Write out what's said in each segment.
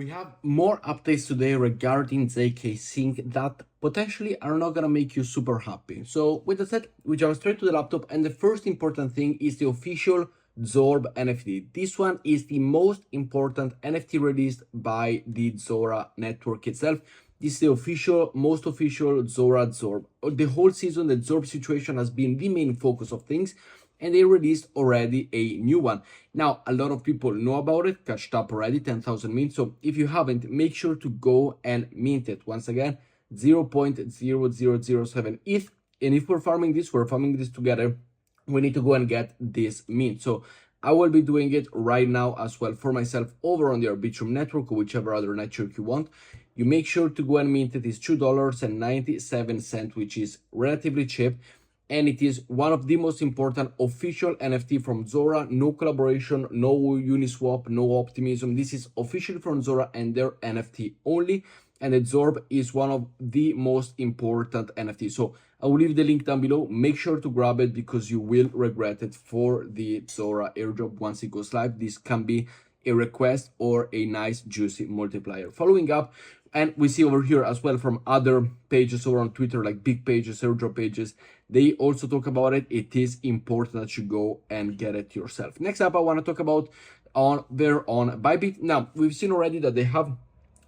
We have more updates today regarding ZkSync that potentially are not gonna make you super happy. So with that said, we jump straight to the laptop, and the first important thing is the official Zorb NFT. This one is the most important NFT released by the Zora network itself. This is the most official Zora Zorb. The whole season, the Zorb situation has been the main focus of things, and they released already a new one. Now, a lot of people know about it, catched up already, 10,000 mints. So if you haven't, make sure to go and mint it. Once again, 0.0007 ETH. And if we're farming this together, we need to go and get this mint. So I will be doing it right now as well for myself over on the Arbitrum network or whichever other network you want. You make sure to go and mint it. It's $2.97, which is relatively cheap. And it is one of the most important official NFT from Zora. No collaboration, no Uniswap, no Optimism. This is officially from Zora and their NFT only. And the Zorb is one of the most important NFTs. So I will leave the link down below. Make sure to grab it because you will regret it for the Zora airdrop once it goes live. This can be a request or a nice juicy multiplier. Following up, and we see over here as well from other pages over on Twitter, like big pages, airdrop pages, they also talk about it. It is important that you go and get it yourself. Next up, I want to talk about on ByBit. Now, we've seen already that they have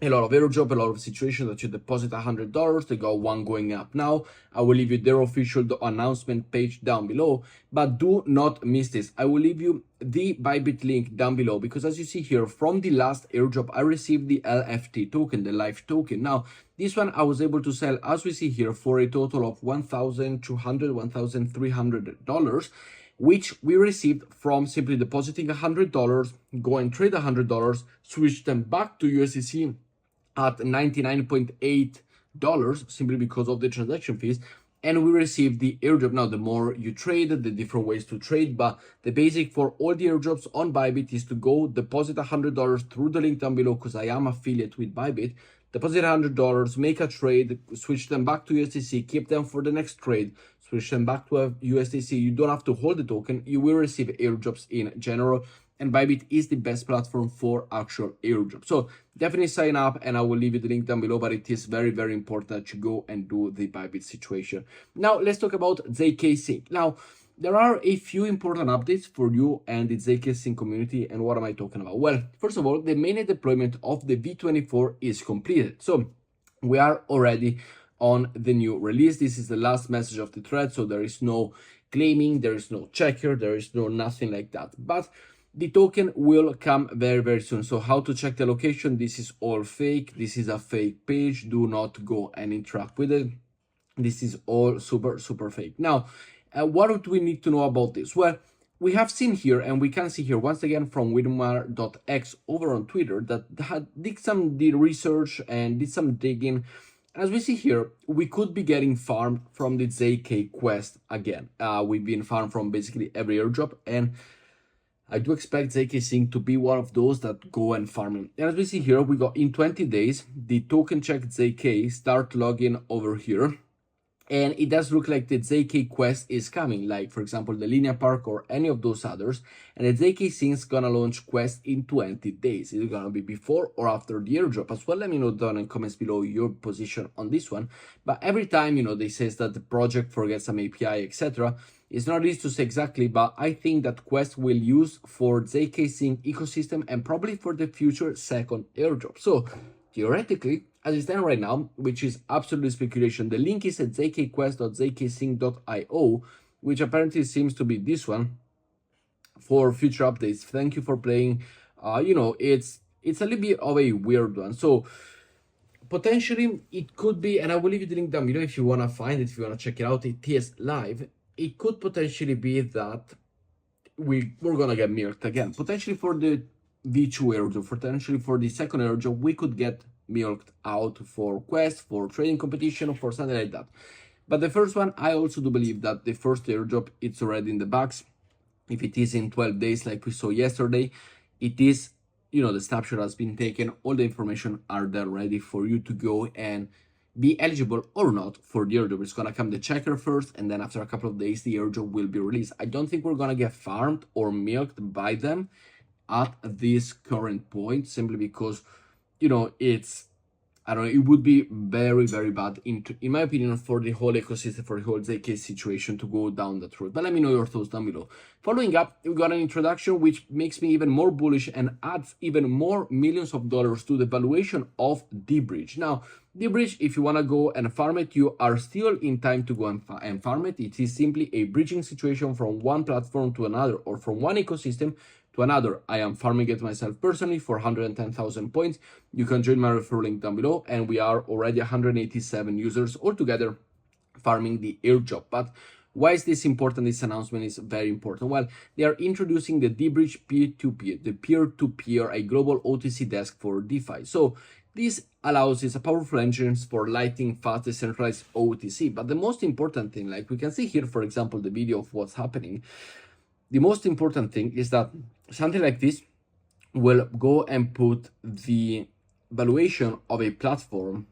a lot of airdrop, a lot of situations that you deposit $100, they got one going up now. I will leave you their official announcement page down below, but do not miss this. I will leave you the ByBit link down below because as you see here from the last airdrop, I received the LFT token, the live token. Now, this one I was able to sell, as we see here, for a total of $1,200, $1,300, which we received from simply depositing $100, go and trade $100, switch them back to USDC at $99.8 simply because of the transaction fees, and we received the airdrop. Now, the more you trade, the different ways to trade, but the basic for all the airdrops on ByBit is to go deposit $100 through the link down below because I am affiliate with ByBit. Deposit $100, make a trade, switch them back to USDC, keep them for the next trade, switch them back to a USDC. You don't have to hold the token. You will receive airdrops in general. And ByBit is the best platform for actual airdrop. So definitely sign up, and I will leave you the link down below, but it is very, very important that you go and do the ByBit situation. Now, let's talk about ZkSync. Now, there are a few important updates for you and the ZkSync community. And what am I talking about? Well, first of all, the mainnet deployment of the V24 is completed. So we are already on the new release. This is the last message of the thread. So there is no claiming, there is no checker, there is no nothing like that. But the token will come very, very soon. So how to check the location? This is all fake. This is a fake page. Do not go and interact with it. This is all super, super fake. Now, what do we need to know about this? Well, we have seen here, and we can see here once again from Widmar.x over on Twitter that did some research and did some digging. As we see here, we could be getting farmed from the ZK quest again. We've been farmed from basically every airdrop, and I do expect ZkSync to be one of those that go and farming. And as we see here, we got in 20 days, the token check ZK start logging over here. And it does look like the ZK quest is coming, like for example, the Linear Park or any of those others. And the ZkSync is gonna launch quest in 20 days. Is it gonna be before or after the airdrop as well? Let me know down in comments below your position on this one. But every time, they say that the project forgets some API, etc. It's not easy to say exactly, but I think that Quest will use for ZkSync ecosystem and probably for the future second airdrop. So theoretically, as it stands right now, which is absolutely speculation, the link is at zkquest.zksync.io, which apparently seems to be this one for future updates. Thank you for playing. It's a little bit of a weird one. So potentially it could be, and I will leave you the link down below if you want to find it, if you want to check it out. It is live. It could potentially be that we're gonna get milked again. Potentially for the V2 airdrop, potentially for the second airdrop, we could get milked out for quest, for trading competition, or for something like that. But the first one, I also do believe that the first airdrop, it's already in the box. If it is in 12 days, like we saw yesterday, it is, the snapshot has been taken. All the information are there ready for you to go and be eligible or not for the airdrop. It's gonna come the checker first, and then after a couple of days, the airdrop will be released. I don't think we're gonna get farmed or milked by them at this current point, simply because you know, it's, I don't know, it would be very, very bad, in my opinion, for the whole ecosystem, for the whole ZK situation to go down that road. But let me know your thoughts down below. Following up, we got an introduction which makes me even more bullish and adds even more millions of dollars to the valuation of D-Bridge. Now, D-Bridge, if you want to go and farm it, you are still in time to go and farm it. It is simply a bridging situation from one platform to another, or from one ecosystem to another. I am farming it myself personally for 110,000 points. You can join my referral link down below, and we are already 187 users altogether farming the airdrop. But why is this important? This announcement is very important. Well, they are introducing the D-Bridge peer-to-peer, the peer-to-peer, a global OTC desk for DeFi. So this allows is a powerful engine for lightning fast decentralized OTC. But the most important thing, like we can see here, for example, the video of what's happening, the most important thing is that something like this will go and put the valuation of a platform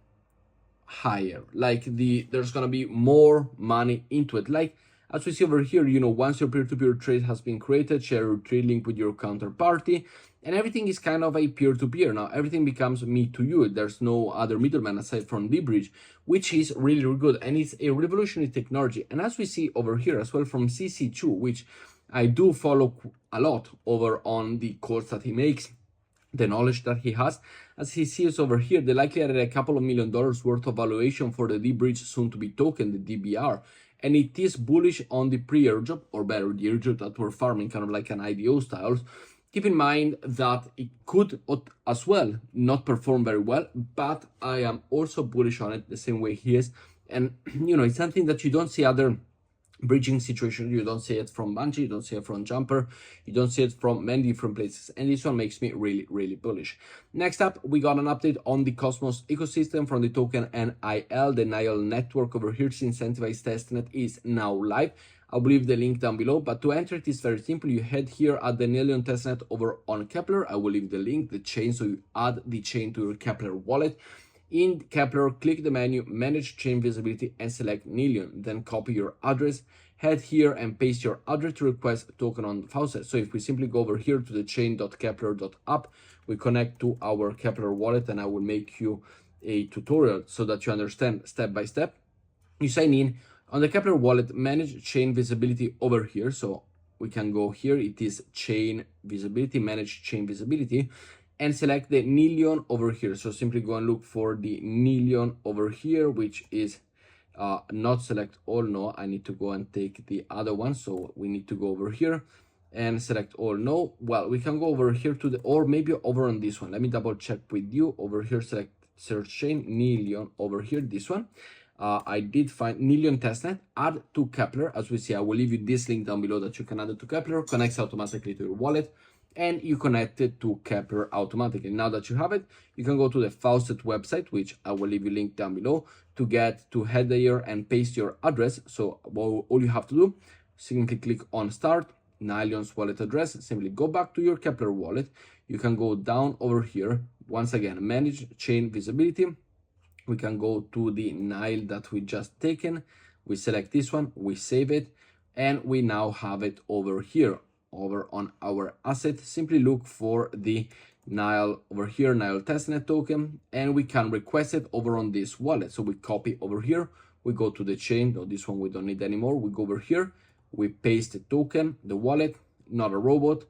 higher. Like there's gonna be more money into it. Like as we see over here, you know, once your peer-to-peer trade has been created, share your trade link with your counterparty, and everything is kind of a peer-to-peer. Now everything becomes me to you. There's no other middleman aside from D-Bridge, which is really, really good, and it's a revolutionary technology. And as we see over here as well from CC2, which I do follow a lot over on the calls that he makes, the knowledge that he has. As he sees over here, they likely added a couple of $1 million worth of valuation for the D-Bridge soon-to-be token, the DBR. And it is bullish on the pre-airdrop, or better, the airdrop that we're farming, kind of like an IDO style. Keep in mind that it could as well not perform very well, but I am also bullish on it the same way he is. And, you know, it's something that you don't see other bridging situation. You don't see it from Bungie, you don't see it from Jumper, you don't see it from many different places, and this one makes me really, really bullish. Next up, we got an update on the Cosmos ecosystem from the token NIL. The NIL network over here to incentivize testnet is now live. I'll leave the link down below, but to enter it is very simple. You head here at the Nilion testnet over on Kepler. I will leave the link, the chain, so you add the chain to your Kepler wallet. In Kepler, click the menu, manage chain visibility, and select Nilion. Then copy your address, head here and paste your address to request token on the faucet. So if we simply go over here to the chain.kepler.app, we connect to our Kepler wallet, and I will make you a tutorial so that you understand step by step. You sign in on the Kepler wallet, manage chain visibility over here. So we can go here, it is chain visibility, manage chain visibility, and select the Nilion over here. So simply go and look for the Nilion over here, which is not select all. No, I need to go and take the other one. So we need to go over here and select all. No, well, we can go over here to the, or maybe over on this one. Let me double check with you. Over here, select search chain, Nilion over here, this one. I did find Nilion testnet, add to Kepler. As we see, I will leave you this link down below that you can add it to Kepler, connects automatically to your wallet, and you connect it to Kepler automatically. Now that you have it, you can go to the Faucet website, which I will leave you link down below, to get to head there and paste your address. So all you have to do, simply click on start, Nilion's wallet address, simply go back to your Kepler wallet. You can go down over here, once again, manage chain visibility. We can go to the Nile that we just taken. We select this one, we save it, and we now have it over here. Over on our asset, simply look for the Nile over here, Nile testnet token, and we can request it over on this wallet. So we copy over here, we go to the chain. No, this one we don't need anymore. We go over here, we paste the token, the wallet, not a robot,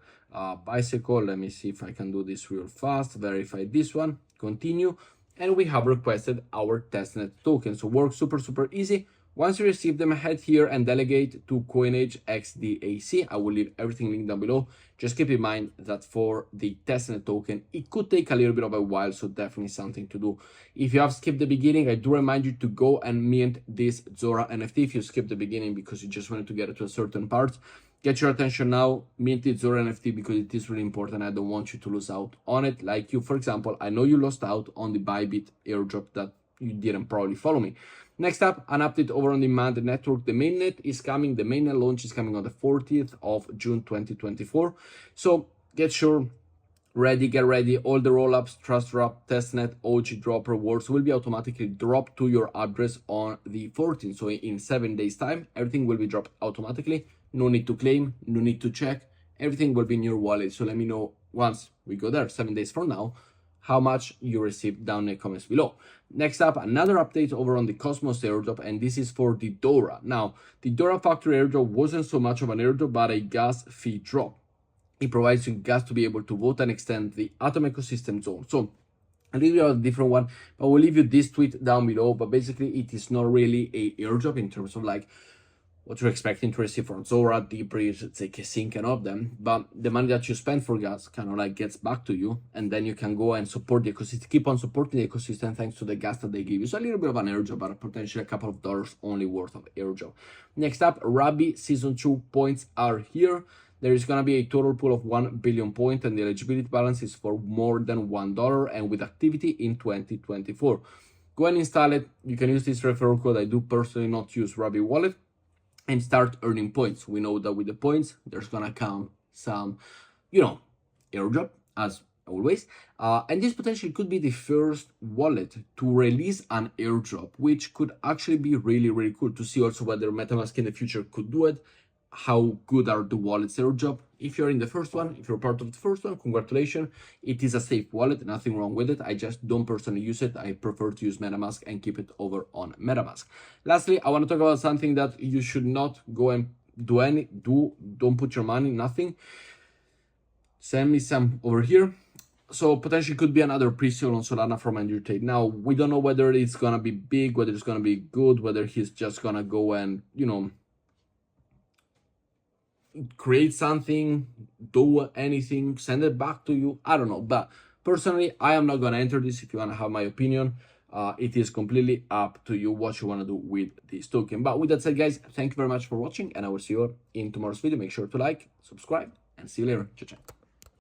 bicycle. Let me see if I can do this real fast. Verify this one, continue, and we have requested our testnet token. So works super, super easy. Once you receive them, head here and delegate to Coinage XDAC. I will leave everything linked down below. Just keep in mind that for the testnet token, it could take a little bit of a while, so definitely something to do. If you have skipped the beginning, I do remind you to go and mint this Zora NFT. If you skipped the beginning because you just wanted to get it to a certain part, get your attention now, mint the Zora NFT, because it is really important. I don't want you to lose out on it. Like you, for example, I know you lost out on the ByBit airdrop that you didn't probably follow me. Next up, an update over on the mainnet network. The mainnet is coming. The mainnet launch is coming on the 40th of June 2024. So get ready. All the rollups, trust drop, testnet, OG drop rewards will be automatically dropped to your address on the 14th. So in 7 days time, everything will be dropped automatically. No need to claim, no need to check. Everything will be in your wallet. So let me know once we go there, 7 days from now, how much you receive down in the comments below. Next up, another update over on the Cosmos airdrop, and this is for the Dora. Now, the Dora factory airdrop wasn't so much of an airdrop, but a gas fee drop. It provides you gas to be able to vote and extend the Atom ecosystem zone. So a little bit of a different one, but we'll leave you this tweet down below. But basically, it is not really a airdrop in terms of like what you're expecting to receive from Zora, Dbridge, ZkSync, and all of them. But the money that you spend for gas kind of like gets back to you, and then you can go and support the ecosystem, keep on supporting the ecosystem thanks to the gas that they give you. So a little bit of an airdrop, but potentially a couple of dollars only worth of airdrop. Next up, Rabbi Season 2 points are here. There is going to be a total pool of 1 billion points, and the eligibility balance is for more than $1, and with activity in 2024. Go and install it. You can use this referral code. I do personally not use Rabbi Wallet, and start earning points. We know that with the points, there's going to come some, airdrop, as always. And this potentially could be the first wallet to release an airdrop, which could actually be really, really cool to see also whether MetaMask in the future could do it. How good are the wallets airdrop? If you're in the first one, if you're part of the first one, congratulations. It is a safe wallet, nothing wrong with it. I just don't personally use it. I prefer to use MetaMask and keep it over on MetaMask. Lastly, I want to talk about something that you should not go and don't put your money, nothing. Send me some over here. So potentially could be another pre-sale on Solana from Andrew Tate. Now, we don't know whether it's going to be big, whether it's going to be good, whether he's just going to go and, create something, do anything, send it back to you. I don't know. But personally, I am not going to enter this. If you want to have my opinion, it is completely up to you what you want to do with this token. But with that said, guys, thank you very much for watching, and I will see you in tomorrow's video. Make sure to like, subscribe, and see you later. Ciao, ciao.